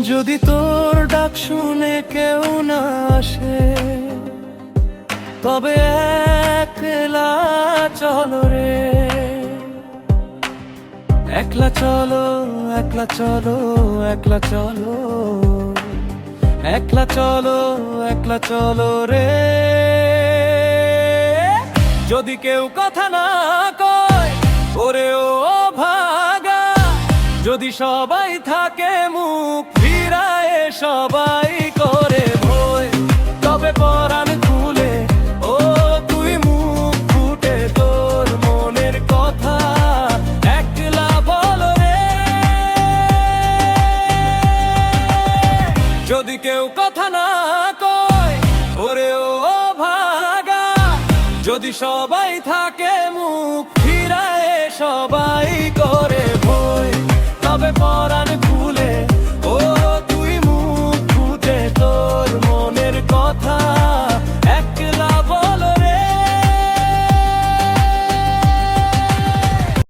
যদি তোর ডাক শুনে কেউ না আসে, তবে একলা চলো রে, একলা চলো, একলা চলো, একলা চলো, একলা চলো, একলা চলো রে। যদি কেউ কথা না কয় ওরে ও ভাগা, যদি সবাই থাকে মুখ ফিরায়, সবাই করে ভয়, তবে পরাণ খুলে ও তুই মুখ ফুটে তোর মনের কথা একলা বল রে। যদি কেউ কথা না কয় ওরে ও ভাগা, যদি সবাই থাকে মুখ ফিরায়, সবাই করে